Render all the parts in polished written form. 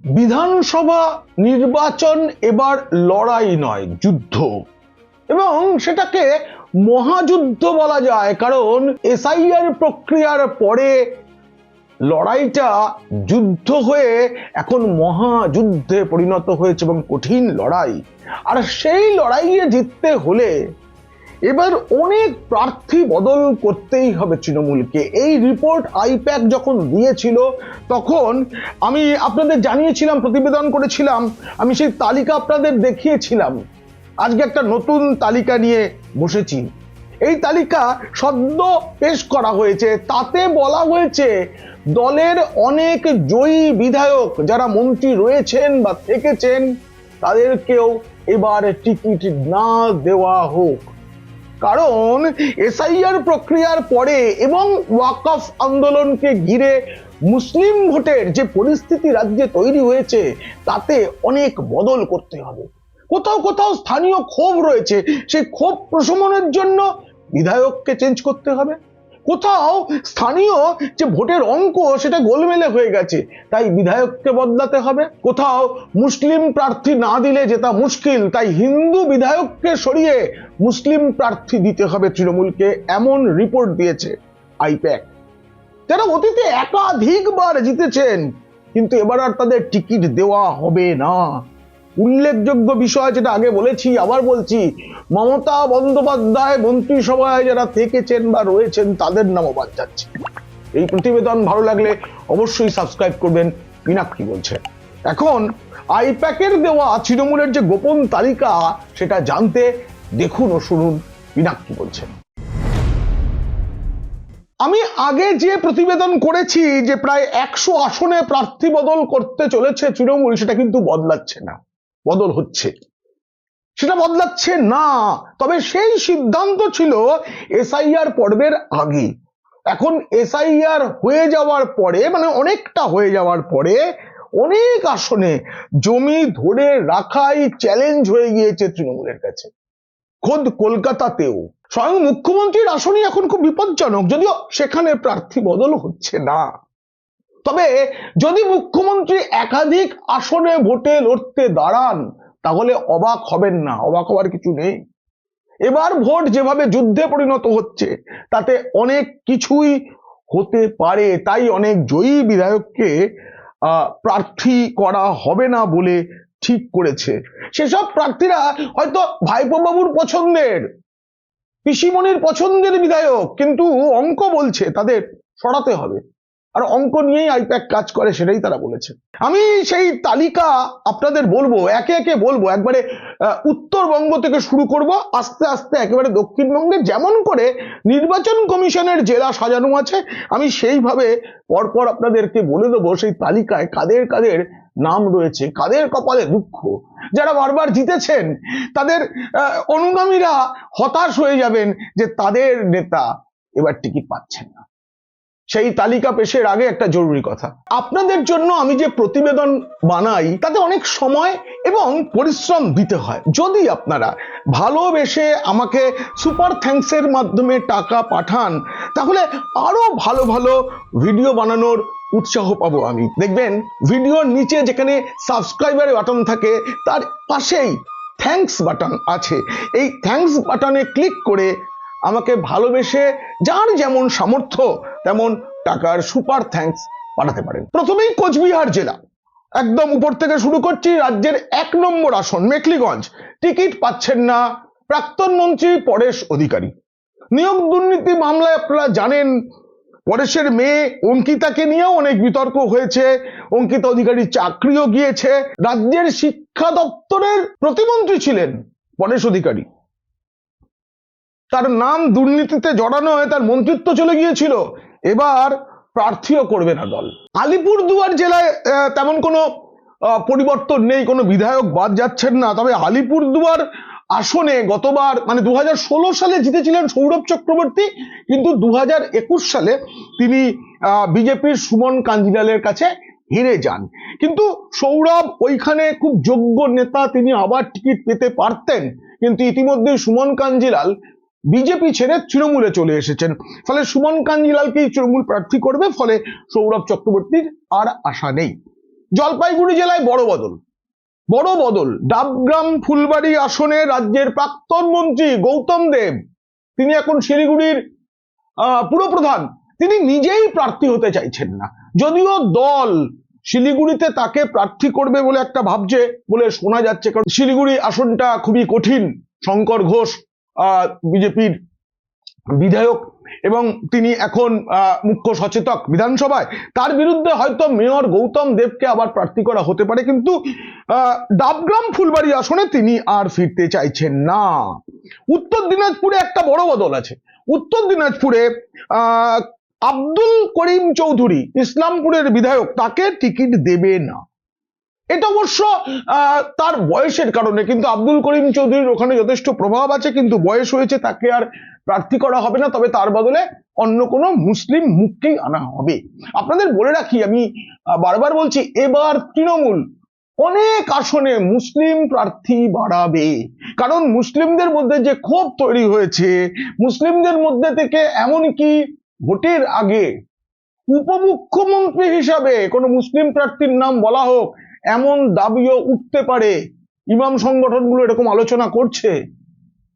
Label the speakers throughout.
Speaker 1: বিধানসভা নির্বাচন এবার লড়াই নয়, যুদ্ধ, এবং সেটাকে মহাযুদ্ধ বলা যায়, কারণ এসআইআর প্রক্রিয়ার পরে লড়াইটা যুদ্ধ হয়ে এখন মহাযুদ্ধে পরিণত হয়েছে এবং কঠিন লড়াই। আর সেই লড়াইয়ে জিততে হলে এবার অনেক প্রার্থী বদল করতেই হবে তৃণমূলকে। এই রিপোর্ট আইপ্যাক যখন দিয়েছিল তখন আমি আপনাদের জানিয়েছিলাম, প্রতিবেদন করেছিলাম, আমি সেই তালিকা আপনাদের দেখিয়েছিলাম। আজকে একটা নতুন তালিকা নিয়ে বসেছি। এই তালিকা সদ্য পেশ করা হয়েছে। তাতে বলা হয়েছে দলের অনেক জয়ী বিধায়ক যারা মন্ত্রী রয়েছেন বা থেকেছেন তাদেরকেও এবার টিকিট না দেওয়া হোক, কারণ এসআইআর প্রক্রিয়ার পরে এবং ওয়াকফ আন্দোলনকে ঘিরে মুসলিম ভোটের যে পরিস্থিতি রাজ্যে তৈরি হয়েছে তাতে অনেক বদল করতে হবে। কোথাও কোথাও স্থানীয় ক্ষোভ রয়েছে, সেই ক্ষোভ প্রশমনের জন্য বিধায়ককে চেঞ্জ করতে হবে। কোথাও স্থানীয় যে ভোটের অঙ্ক সেটা গোলমেলে হয়ে গেছে, তাই বিধায়ককে বদলাতে হবে। কোথাও মুসলিম প্রার্থী না দিলে যেটা মুশকিল, তাই হিন্দু বিধায়ককে সরিয়ে মুসলিম প্রার্থী দিতে হবে তৃণমূলকে, এমন রিপোর্ট দিয়েছে আইপ্যাক। যারা অতীতে একাধিকবার জিতেছেন কিন্তু এবার আর তাদের টিকিট দেওয়া হবে না। উল্লেখযোগ্য বিষয়, যেটা আগে বলেছি আবার বলছি, মমতা বন্দ্যোপাধ্যায় মন্ত্রিসভায় যারা থেকেছেন বা রয়েছেন তাদের নামও বাদ যাচ্ছে। এই প্রতিবেদন ভালো লাগলে অবশ্যই সাবস্ক্রাইব করবেন। মীনাক্ষী বলছে। এখন আইপ্যাকের দেওয়া তৃণমূলের যে গোপন তালিকা সেটা জানতে দেখুন ও শুনুন মীনাক্ষী বলছে। আমি আগে যে প্রতিবেদন করেছি যে প্রায় 100 আসনে প্রার্থী বদল করতে চলেছে তৃণমূল, সেটা কিন্তু বদলাচ্ছে না, বদল হচ্ছে, সেটা বদলাচ্ছে না। তবে সেই সিদ্ধান্ত ছিল এসআইআর পর্বের আগে। এখন এসআইআর হয়ে যাওয়ার পরে, মানে অনেকটা হয়ে যাওয়ার পরে, অনেক আসনে জমি ধরে রাখাই চ্যালেঞ্জ হয়ে গিয়েছে তৃণমূলের কাছে। খোদ কলকাতাতেও স্বয়ং মুখ্যমন্ত্রীর আসনই এখন খুব বিপজ্জনক, যদিও সেখানে প্রার্থী বদল হচ্ছে না। তবে যদি মুখ্যমন্ত্রী একাধিক আসনে ভোটে লড়তে দাঁড়ান তাহলে অবাক হবেন না, অবাক হওয়ার কিছু নেই। এবার ভোট যেভাবে যুদ্ধে পরিণত হচ্ছে তাতে অনেক কিছুই হতে পারে, তাই অনেক জয়ী বিধায়ককে প্রার্থী করা হবে না বলে ঠিক করেছে। সেসব প্রার্থীরা হয়তো ভাইপো বাবুর পছন্দের, পিসিমণির পছন্দের বিধায়ক, কিন্তু অঙ্ক বলছে তাদের সরাতে হবে। আর অঙ্ক নিয়েই আইপ্যাক কাজ করে, সেটাই তারা বলেছে। আমি সেই তালিকা আপনাদের বলবো, একে একে বলবো। একবারে উত্তরবঙ্গ থেকে শুরু করব, আস্তে আস্তে একেবারে দক্ষিণবঙ্গে যেমন করে নির্বাচন কমিশনের জেলা সাজানো আছে আমি সেইভাবে পরপর আপনাদেরকে বলে দেবো সেই তালিকায় কাদের কাদের নাম রয়েছে, কাদের কপালে দুঃখ। যারা বারবার জিতেছেন তাদের অনুগামীরা হতাশ হয়ে যাবেন যে তাদের নেতা এবার টিকিট পাচ্ছেন না। সেই তালিকা পেশের আগে একটা জরুরি কথা, আপনাদের জন্য আমি যে প্রতিবেদন বানাই তাতে অনেক সময় এবং পরিশ্রম দিতে হয়। যদি আপনারা ভালোবেসে আমাকে সুপার থ্যাঙ্কসের মাধ্যমে টাকা পাঠান তাহলে আরো ভালো ভালো ভিডিও বানানোর উৎসাহ পাবো আমি। দেখবেন ভিডিওর নিচে যেখানে সাবস্ক্রাইবার বাটন থাকে তার পাশেই থ্যাঙ্কস বাটন আছে। এই থ্যাঙ্কস বাটনে ক্লিক করে আমাকে ভালোবেসে যার যেমন সামর্থ্য তেমন টাকার সুপার থ্যাঙ্কস পাঠাতে পারেন। প্রথমেই কোচবিহার জেলা, একদম উপর থেকে শুরু করছি। রাজ্যের 1 নম্বর আসন মেখলিগঞ্জ, টিকিট পাচ্ছেন না প্রাক্তন মন্ত্রী পরেশ অধিকারী। নিয়োগ দুর্নীতি মামলায় আপনারা জানেন পরেশের মেয়ে অঙ্কিতাকে নিয়েও অনেক বিতর্ক হয়েছে। অঙ্কিতা অধিকারীর চাকরিও গিয়েছে। রাজ্যের শিক্ষা দপ্তরের প্রতিমন্ত্রী ছিলেন পরেশ অধিকারী, তার নাম দুর্নীতিতে জড়ানো হয়ে তার মন্ত্রিত্ব চলে গিয়েছিল। এবার প্রার্থীও করবে না দল। আলিপুরদুয়ার জেলায় তেমন কোনো পরিবর্তন নেই, কোনো বিধায়ক বাদ যাচ্ছেন না। তবে আলিপুরদুয়ার আসনে গতবার মানে 2016 সালে জিতেছিলেন সৌরভ চক্রবর্তী, কিন্তু 2021 সালে তিনি বিজেপির সুমন কাঞ্জিলালের কাছে হেরে যান। কিন্তু সৌরভ ওইখানে খুব যোগ্য নেতা, তিনি আবার টিকিট পেতে পারতেন, কিন্তু ইতিমধ্যে সুমন কাঞ্জিলাল বিজেপি ছেড়ে তৃণমূলে চলে এসেছেন। ফলে সুমন কাঞ্জিলালকেই তৃণমূল প্রার্থী করবে, ফলে সৌরভ চক্রবর্তীর আর আশা নেই। জলপাইগুড়ি জেলায় বড় বদল। ডাবগ্রাম ফুলবাড়ি আসনে রাজ্যের প্রাক্তন মন্ত্রী গৌতম দেব, তিনি এখন শিলিগুড়ির পুরপ্রধান, তিনি নিজেই প্রার্থী হতে চাইছেন না, যদিও দল শিলিগুড়িতে তাকে প্রার্থী করবে বলে একটা ভাবছে বলে শোনা যাচ্ছে, কারণ শিলিগুড়ি আসনটা খুবই কঠিন। শঙ্কর ঘোষ বিজেপির বিধায়ক এবং তিনি এখন মুখ্য সচেতক বিধানসভায়, তার বিরুদ্ধে হয়তো মেয়র গৌতম দেবকে আবার প্রার্থী করা হতে পারে, কিন্তু ডাবগ্রাম ফুলবাড়ি আসনে তিনি আর ফিরতে চাইছেন না। উত্তর দিনাজপুরে একটা বড় বদল আছে। উত্তর দিনাজপুরে আব্দুল করিম চৌধুরী, ইসলামপুরের বিধায়ক, তাকে টিকিট দেবে না। এটা অবশ্য তার বয়সের কারণে, কিন্তু আব্দুল করিম চৌধুরীর ওখানে যথেষ্ট প্রভাব আছে, কিন্তু বয়স হয়েছে, তাকে আর প্রার্থী করা হবে না, তবে তার বদলে অন্য কোনো মুসলিম মুখকেই আনা হবে। আপনাদের বলে রাখি, আমি বারবার বলছি, এবার তৃণমূল অনেক আসনে মুসলিম প্রার্থী বাড়াবে, কারণ মুসলিমদের মধ্যে যে ক্ষোভ তৈরি হয়েছে, মুসলিমদের মধ্যে থেকে এমনকি ভোটের আগে উপমুখ্যমন্ত্রী হিসাবে কোনো মুসলিম প্রার্থীর নাম বলা হোক, এমন দাবিও উঠতে পারে। ইমাম সংগঠনগুলো এরকম আলোচনা করছে।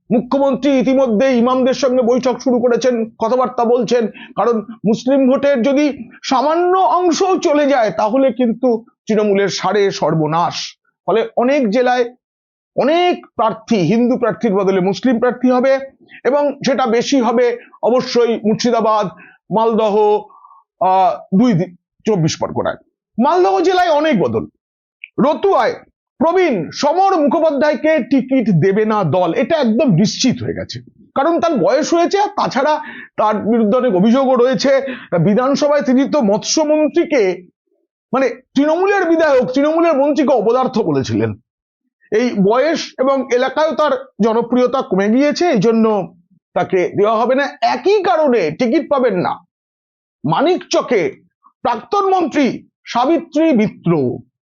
Speaker 1: মুখ্যমন্ত্রী ইতিমধ্যে ইমামদের সঙ্গে বৈঠক শুরু করেছেন, কথাবার্তা বলছেন, কারণ মুসলিম ভোটের যদি সামান্য অংশও চলে যায় তাহলে কিন্তু তৃণমূলের সারে সর্বনাশ। ফলে অনেক জেলায় অনেক প্রার্থী হিন্দু প্রার্থীর বদলে মুসলিম প্রার্থী হবে, এবং সেটা বেশি হবে অবশ্যই মুর্শিদাবাদ, মালদহ, 24 পরগনায়। মালদহ জেলায় অনেক বদল। রতুয়ায় প্রবীণ সমর মুখোপাধ্যায়কে টিকিট দেবে না দল, এটা একদম নিশ্চিত হয়ে গেছে, কারণ তার বয়স হয়েছে, তাছাড়া তার বিরুদ্ধে অনেক অভিযোগও রয়েছে। বিধানসভায় তিনি তো মৎস্যমন্ত্রীকে, মানে তৃণমূলের বিধায়ক, তৃণমূলের মন্ত্রীকে অপদার্থ বলেছিলেন। এই বয়স এবং এলাকায় তার জনপ্রিয়তা কমে গিয়েছে, এই জন্য তাকে দেওয়া হবে না। একই কারণে টিকিট পাবেন না মানিকচকে প্রাক্তন মন্ত্রী সাবিত্রী মিত্র,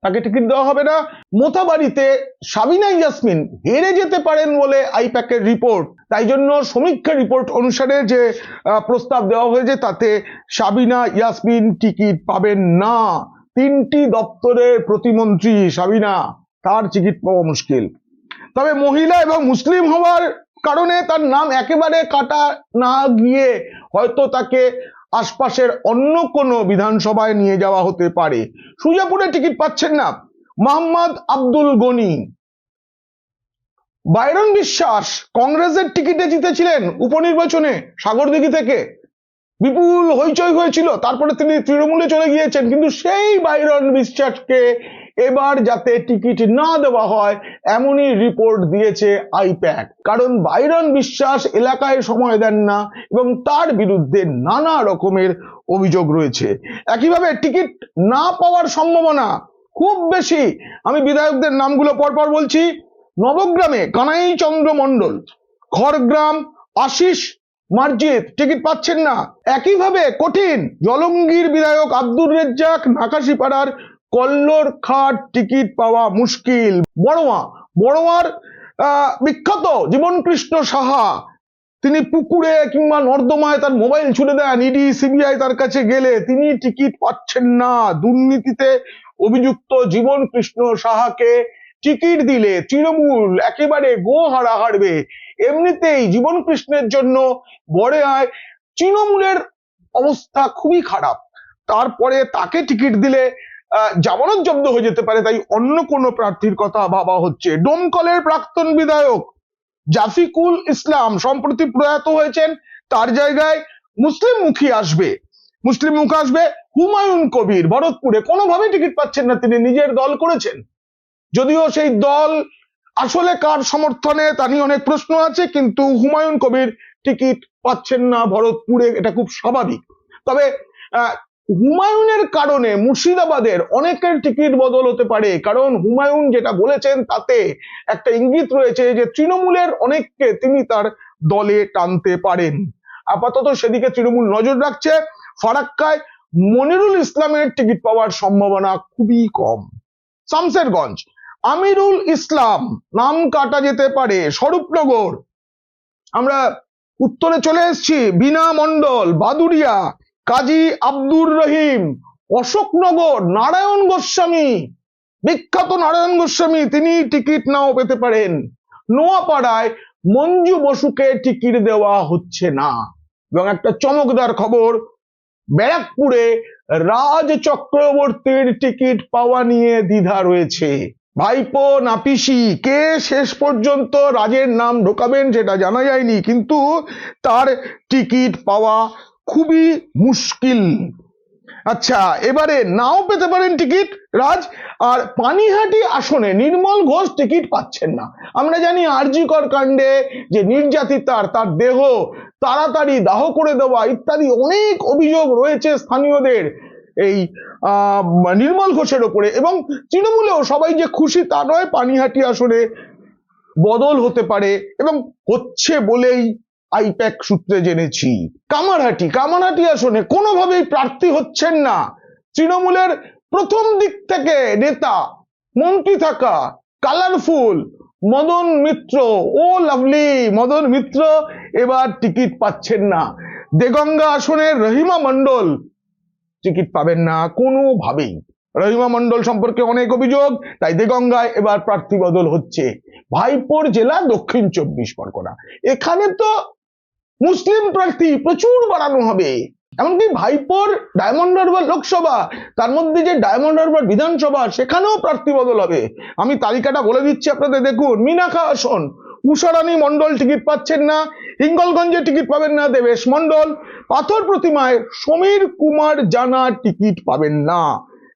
Speaker 1: তাকে টিকিট দেওয়া হবে না। মোথাবাড়িতে সাবিনা ইয়াসমিন হেরে যেতে পারেন বলে আইপ্যাকের রিপোর্ট, তাই জন্য সমীক্ষা রিপোর্ট অনুসারে যে প্রস্তাব দেওয়া হয়েছে তাতে সাবিনা ইয়াসমিন টিকিট পাবেন না। 3টি দপ্তরের প্রতিমন্ত্রী সাবিনা, তার টিকিট পাওয়া মুশকিল। তবে মহিলা এবং মুসলিম হওয়ার কারণে তার নাম একেবারে কাটা না গিয়ে হয়তো তাকে আশপাশের অন্য কোনো বিধানসভায় নিয়ে যাওয়া হতে পারে। সুজাপুরে টিকিট পাচ্ছেন না মোহাম্মদ আব্দুল গনি। বাইরন বিশ্বাস কংগ্রেসের টিকিটে জিতেছিলেন উপনির্বাচনে সাগরদিঘি থেকে, বিপুল হইচই হয়েছিল, তারপরে তিনি তৃণমূলে চলে গিয়েছেন, কিন্তু সেই বাইরন বিশ্বাসকে এবার যাতে টিকিট না দেওয়া হয় এমনই রিপোর্ট দিয়েছে আইপ্যাক, কারণ বাইরন বিশ্বাস এলাকায় সময় দেন না এবং তার বিরুদ্ধে নানা রকমের অভিযোগ রয়েছে। একইভাবে টিকিট না পাওয়ার সম্ভাবনা খুব বেশি। আমি বিধায়কদের নামগুলো পরপর বলছি। নবগ্রামে কানাই চন্দ্র মণ্ডল, খড়গ্রাম আশিস মার্জিত টিকিট পাচ্ছেন না। একইভাবে কঠিন জলঙ্গির বিধায়ক আব্দুর রেজ্জাক নাকাশিপাড়ার কল্লোর খাট টিকিট পাওয়া মুশকিল। বড়োয়ার বিখ্যাত জীবনকৃষ্ণ সাহা, তিনি পুকুরে কিংবা নর্দমায় তার মোবাইল ছুড়ে দেন, ইডি সিবিআই তার কাছে গেলে তিনি টিকিট পাচ্ছেন না। দুর্নীতিতে অভিযুক্ত জীবনকৃষ্ণ সাহাকে টিকিট দিলে তৃণমূল একেবারে গো হারবে। এমনিতেই জীবনকৃষ্ণের জন্য বড়ায় তৃণমূলের অবস্থা খুবই খারাপ, তারপরে তাকে টিকিট দিলে জামানত জব্দ হয়ে যেতে পারে, তাই অন্য কোনো প্রার্থীর কথা ভাবা হচ্ছে। ডোমকলের প্রাক্তন বিধায়ক জাফিকুল ইসলাম সম্প্রতি প্রয়াত হয়েছেন, তার জায়গায় মুসলিম মুখী আসবে। হুমায়ুন কবির ভরতপুরে কোনোভাবেই টিকিট পাচ্ছেন না, তিনি নিজের দল করেছেন, যদিও সেই দল আসলে কার সমর্থনে তা নিয়ে অনেক প্রশ্ন আছে, কিন্তু হুমায়ুন কবির টিকিট পাচ্ছেন না ভরতপুরে, এটা খুব স্বাভাবিক। তবে হুমায়ুনের কারণে মুর্শিদাবাদের অনেকের টিকিট বদল হতে পারে, কারণ হুমায়ুন যেটা বলেছেন তাতে একটা ইঙ্গিত রয়েছে যে তৃণমূলের অনেককে তিনি তার দলে টানতে পারেন। আপাতত সেদিকে তৃণমূল নজর রাখছে। ফারাক্কায় মনিরুল ইসলামের টিকিট পাওয়ার সম্ভাবনা খুবই কম। শামসেরগঞ্জ আমিরুল ইসলাম নাম কাটা যেতে পারে। স্বরূপনগর, আমরা উত্তরে চলে এসেছি, বিনা মণ্ডল বাদুড়িয়া, কাজী আব্দুর রহিম, অশোকনগর নারায়ণ গোস্বামী, বিখ্যাত নারায়ণ গোস্বামী, তিনি টিকিট নাও পেতে পারেন। নোয়াপাড়ায় মঞ্জু বসুকে টিকিট দেওয়া হচ্ছে না। এবং একটা চমকদার খবর, ব্যারাকপুরে রাজ চক্রবর্তীর টিকিট পাওয়া নিয়ে দ্বিধা রয়েছে। ভাইপো না পিসি, কে শেষ পর্যন্ত রাজের নাম ঢোকাবেন সেটা জানা যায়নি, কিন্তু তার টিকিট পাওয়া খুবই মুশকিল। আচ্ছা, এবারে নাও পেতে পারেন টিকিট রাজ। আর পানিহাটি আসনে নির্মল ঘোষ টিকিট পাচ্ছেন না। আমরা জানি আরজি কর কাণ্ডে যে নির্যাতিতার তার দেহ তাড়াতাড়ি দাহ করে দেওয়া ইত্যাদি অনেক অভিযোগ রয়েছে স্থানীয়দের এই নির্মল ঘোষের ওপরে, এবং তৃণমূলেও সবাই যে খুশি তা নয়। পানিহাটি আসনে বদল হতে পারে এবং হচ্ছে বলেই আইপ্যাক সূত্রে জেনেছি। কামারহাটি আসনে কোনোভাবেই প্রার্থী হচ্ছেন না তৃণমূলের প্রথম দিক থেকে নেতা, মন্ত্রী থাকা কালারফুল মদন মিত্র। ও লাভলি মদন মিত্র এবার টিকিট পাচ্ছেন না। দেগঙ্গা আসনের রহিমা মণ্ডল টিকিট পাবেন না কোনোভাবেই। রহিমা মণ্ডল সম্পর্কে অনেক অভিযোগ, তাই দেগঙ্গায় এবার প্রার্থী বদল হচ্ছে। ভাইপোর জেলা দক্ষিণ 24 পরগনা, এখানে তো মুসলিম প্রার্থী প্রচুর বাড়ানো হবে। এমনকি ভাইপোর ডায়মন্ড হারবার লোকসভা, তার মধ্যে যে ডায়মন্ড হারবার বিধানসভা, সেখানেও প্রার্থী বদল হবে। আমি তালিকাটা বলে দিচ্ছি আপনাদের, দেখুন। মিনাখা আসন উষারানী মণ্ডল টিকিট পাচ্ছেন না। হিঙ্গলগঞ্জে টিকিট পাবেন না দেবেশ মণ্ডল। পাথর প্রতিমায় সমীর কুমার জানা টিকিট পাবেন না।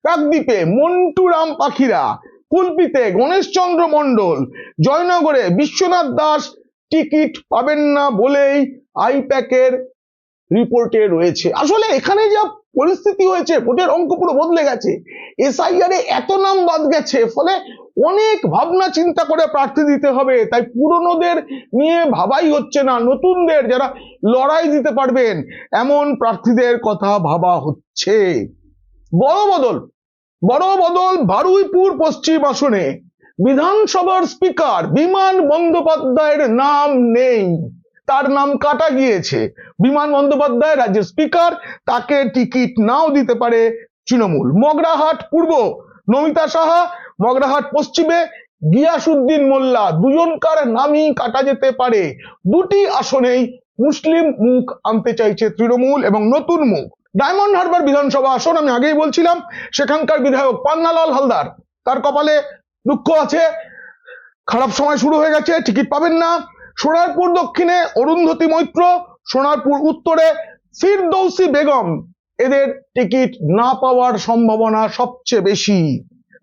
Speaker 1: কাকদ্বীপে মন্টুরাম পাখিরা, কুলপিতে গণেশচন্দ্র মণ্ডল, জয়নগরে বিশ্বনাথ দাস টিকিট পাবেন না বলেই আইপ্যাকের রিপোর্টে রয়েছে। আসলে এখানে যা পরিস্থিতি হয়েছে, ভোটের অঙ্ক পুরো বদলে গেছে। এসআইআর এ এত নাম বাদ গেছে, ফলে অনেক ভাবনা চিন্তা করে প্রার্থী দিতে হবে। তাই পুরনোদের নিয়ে ভাবাই হচ্ছে না, নতুনদের যারা লড়াই দিতে পারবেন এমন প্রার্থীদের কথা ভাবা হচ্ছে। বড় বদল বারুইপুর পশ্চিম আসনে বিধানসভার স্পিকার বিমান বন্দ্যোপাধ্যায়ের নাম নেই, তার নাম কাটা গিয়েছে। বিমান বন্দ্যোপাধ্যায় রাজ্যের স্পিকার, তাকে টিকিট নাও দিতে পারে তৃণমূল। মগরাহাট পূর্ব নমিতা সাহা, মগরাহাট পশ্চিমে গিয়াসউদ্দিন মোল্লা, দুজনকার নামই কাটা যেতে পারে। দুটি আসনেই মুসলিম মুখ আনতে চাইছে তৃণমূল এবং নতুন মুখ। ডায়মন্ড হারবার বিধানসভা আসন, আমি আগেই বলছিলাম, সেখানকার বিধায়ক পান্নালাল হালদার, তার কপালে দুঃখ আছে, খারাপ সময় শুরু হয়ে গেছে, টিকিট পাবেন না। সোনারপুর দক্ষিণে অরুন্ধতী মৈত্র, সোনারপুর উত্তরে ফিরদৌসি বেগম, এদের টিকিট না পাওয়ার সম্ভাবনা সবচেয়ে বেশি।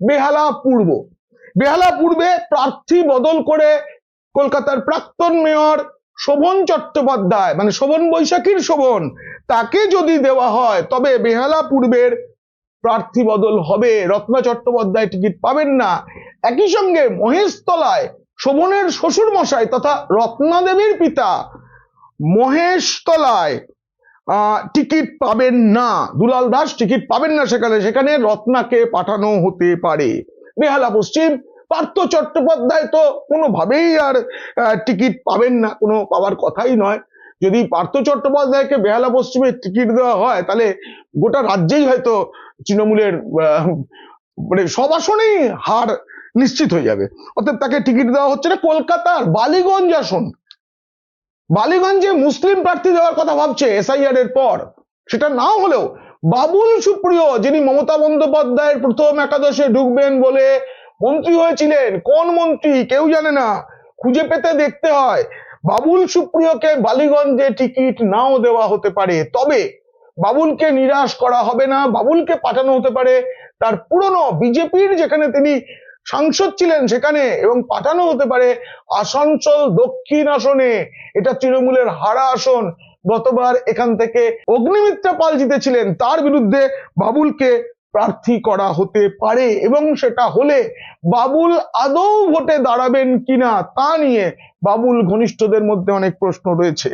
Speaker 1: বেহালা পূর্বে প্রার্থী বদল করে কলকাতার প্রাক্তন মেয়র শোভন চট্টোপাধ্যায়, মানে শোভন বৈশাখীর শোভন, তাকে যদি দেওয়া হয় তবে বেহালা পূর্বের প্রার্থী বদল হবে। রত্না চট্টোপাধ্যায় টিকিট পাবেন না। একই সঙ্গে মহেশতলায় শোভনের শ্বশুর মশাই তথা রত্না দেবীর পিতা মহেশতলায় টিকিট পাবেন না। দুলাল দাস টিকিট পাবেন না সেখানে রত্নাকে পাঠানো হতে পারে। বেহালা পশ্চিম পার্থ চট্টোপাধ্যায় তো কোনোভাবেই আর টিকিট পাবেন না, কোনো পাওয়ার কথাই নয়। যদি পার্থ চট্টোপাধ্যায়কে বেহালা পশ্চিমে টিকিট দেওয়া হয়, তাহলে গোটা রাজ্যেই হয়তো তৃণমূলের মানে সব আসনেই হার নিশ্চিত হয়ে যাবে। অর্থাৎ তাকে টিকিট দেওয়া হচ্ছে না। কলকাতার বালিগঞ্জ আসন, বালিগঞ্জে মুসলিম প্রার্থী দেওয়ার কথা ভাবছে এসআইআর এর পর। সেটা নাও হলেও বাবুল সুপ্রিয়, যিনি মমতা বন্দ্যোপাধ্যায়ের প্রথম একাদশে ঢুকবেন বলে মন্ত্রী হয়েছিলেন, কোন মন্ত্রী কেউ জানে না, খুঁজে পেতে দেখতে হয়। বাবুল সুপ্রিয়কে বালিগঞ্জে টিকিট নাও দেওয়া হতে পারে। তবে বাবুলকে নিরাশ করা হবে না, বাবুলকে পাঠানো হতে পারে তার পুরনো বিজেপির যেখানে তিনি সাংসদ ছিলেন সেখানে, এবং পাঠানো হতে পারে আসানসোল দক্ষিণ আসনে। এটা তৃণমূলের হারা আসন, গতবার এখান থেকে অগ্নিমিত্রা পাল জিতেছিলেন, তার বিরুদ্ধে বাবুলকে প্রার্থী করা হতে পারে। এবং সেটা হলে বাবুল আদৌ ভোটে দাঁড়াবেন কিনা তা নিয়ে বাবুল ঘনিষ্ঠদের মধ্যে অনেক প্রশ্ন রয়েছে।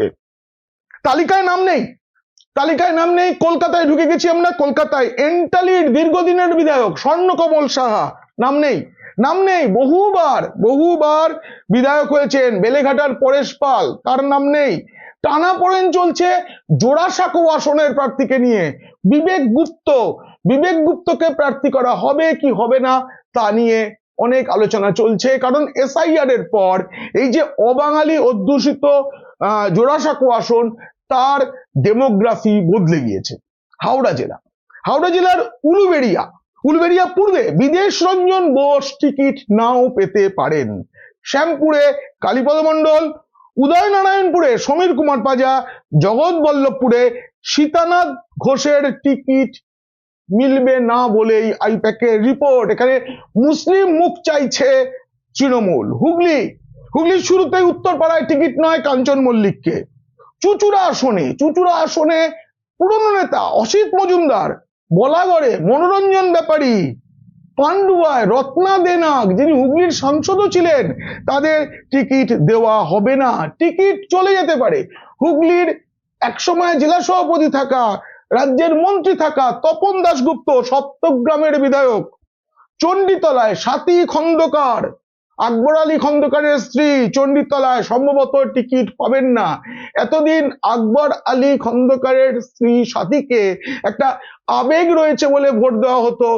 Speaker 1: তালিকায় নাম নেই। কলকাতায় ঢুকে গেছি আমরা। কলকাতায় এন্টালির দীর্ঘদিনের বিধায়ক স্বর্ণকমল সাহা নাম নেই, নাম নেই। বহুবার বহুবার বিধায়ক হয়েছেন, বেলেঘাটার পরেশ পাল, তার নাম নেই। টানাপোড়েন চলছে জোড়াসাঁকো আসনের প্রার্থীকে নিয়ে। বিবেক গুপ্ত, বিবেক গুপ্তকে প্রার্থী করা হবে কি হবে না তা নিয়ে অনেক আলোচনা চলছে, কারণ এসআইআর এর পর এই যে অবাঙালি অধ্যুষিত জোড়াসাঁকো আসন, তার ডেমোগ্রাফি বদলে গিয়েছে। হাওড়া জেলা, হাওড়া জেলার উলুবেড়িয়া পূর্বে বিদেশ রঞ্জন বোস টিকিট নাও পেতে পারেন। শ্যামপুরে কালীপদ মণ্ডল, উদয়নারায়ণপুরে সমীর কুমার পাজা, জগৎবল্লভপুরে সীতানাথ ঘোষের টিকিট মিলবে না বলেই আইপ্যাকের রিপোর্ট। এখানে মুসলিম মুখ চাইছে তৃণমূল। হুগলির শুরুতেই উত্তরপাড়ায় টিকিট নয় কাঞ্চন মল্লিককে। চুঁচুড়া আসনে পুরনো নেতা অসিত মজুমদার, বলাগড়ে মনোরঞ্জন ব্যাপারী, পান্ডুয়ায় রত্না দেনাগ, যিনি হুগলির সাংসদও ছিলেন, তাদের টিকিট দেওয়া হবে না। টিকিট চলে যেতে পারে। হুগলির একসময় জেলা সভাপতি থাকা, রাজ্যের মন্ত্রী থাকা তপন দাশগুপ্ত, সপ্তগ্রামের বিধায়ক। চণ্ডীতলায় স্বাতী খন্দকার, আকবর আলী খন্দকারের স্ত্রী, চণ্ডীতলায় সম্ভবত টিকিট পাবেন না। এতদিন আকবর আলী খন্দকারের স্ত্রী স্বাতীকে একটা আবেগ রয়েছে বলে ভোট দেওয়া হতো।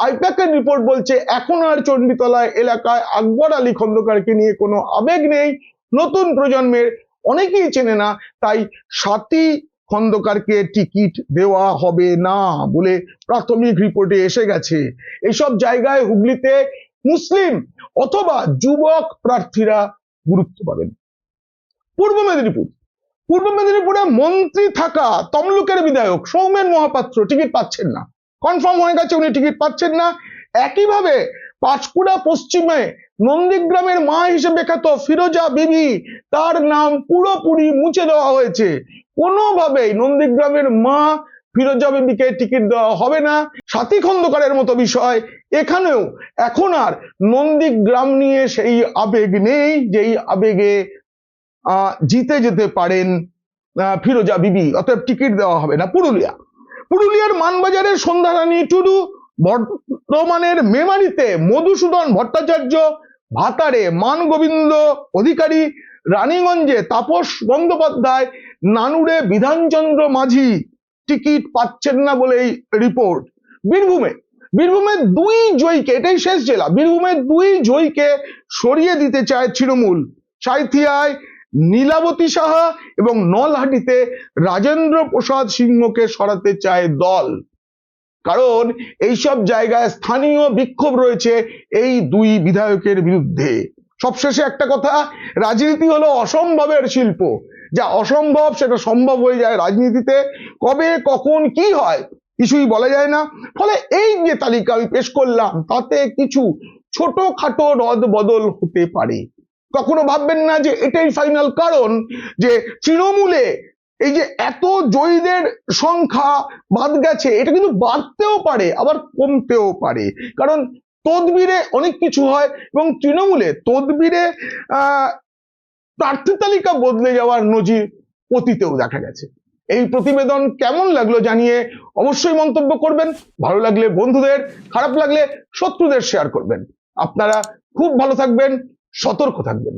Speaker 1: আইপ্যাকের রিপোর্ট বলছে এখন আর চণ্ডীতলায় এলাকায় আকবর আলী খন্দকারকে নিয়ে কোনো আবেগ নেই। নতুন প্রজন্মের অনেকেই চেনে না, তাই স্বাতী খন্দকারকে টিকিট দেওয়া হবে না বলে প্রাথমিক রিপোর্টে এসে গেছে। এইসব জায়গায় হুগলিতে মুসলিম অথবা যুবক প্রার্থীরা গুরুত্ব পাবেন। পূর্ব মেদিনীপুরে মন্ত্রী থাকা তমলুকের বিধায়ক সৌমেন মহাপাত্র টিকিট পাচ্ছেন না, কনফার্ম হয়ে গেছে উনি টিকিট পাচ্ছেন না। একইভাবে পাঁশকুড়া পশ্চিমে নন্দীগ্রামের মা হিসেবে খ্যাত ফিরোজা বিবি, তার নাম পুরোপুরি মুছে দেওয়া হয়েছে। কোনোভাবেই নন্দীগ্রামের মা ফিরোজা বিবিকে টিকিট দেওয়া হবে না। স্বাতী খন্দকারের মতো বিষয় এখানেও এখন আর নন্দীগ্রাম নিয়ে সেই আবেগ নেই, যেই আবেগে জিতে যেতে পারেন ফিরোজা বিবি, অতএব টিকিট দেওয়া হবে না। পুরুলিয়ার মানবাজারের সন্ধ্যারানী টুডু, বর্ধমানের মেমারিতে মধুসূদন ভট্টাচার্য, ভাতারে মান গোবিন্দ অধিকারী, রানীগঞ্জে তাপস বন্দ্যোপাধ্যায়, নানুরে বিধানচন্দ্র মাঝি টিকিট পাচ্ছেন না বলেই রিপোর্ট। বীরভূমে দুই জয়ীকে, এটাই শেষ জেলা, বীরভূমে দুই জয়ীকে সরিয়ে দিতে চায় তৃণমূল। সাঁইথিয়ায় নীলাবতী সাহা এবং নলহাটিতে রাজেন্দ্র প্রসাদ সিংহকে সরাতে চায় দল। কারণ এইসব জায়গায় স্থানীয় বিক্ষোভ রয়েছে এই দুই বিধায়কের বিরুদ্ধে। সবশেষে একটা কথা, রাজনীতি হলো অসম্ভবের শিল্প। যা অসম্ভব সেটা সম্ভব হয়ে যায় রাজনীতিতে। কবে কখন কি হয় কিছুই বলা যায় না। ফলে এই যে তালিকা আমি পেশ করলাম, তাতে কিছু ছোটখাটো রদ বদল হতে পারে। কখনো ভাববেন না যে এটাই ফাইনাল, কারণ যে তৃণমূলে এই যে এত জয়ীদের সংখ্যা বাদ গেছে, এটা কিন্তু বাড়তেও পারে আবার কমতেও পারে, কারণ তদবিরে অনেক কিছু হয় এবং তৃণমূলে তদবিরে প্রার্থী তালিকা বদলে যাওয়ার নজির অতীতেও দেখা গেছে। এই প্রতিবেদন কেমন লাগলো জানিয়ে অবশ্যই মন্তব্য করবেন। ভালো লাগলে বন্ধুদের, খারাপ লাগলে শত্রুদের শেয়ার করবেন। আপনারা খুব ভালো থাকবেন, সতর্ক থাকবেন।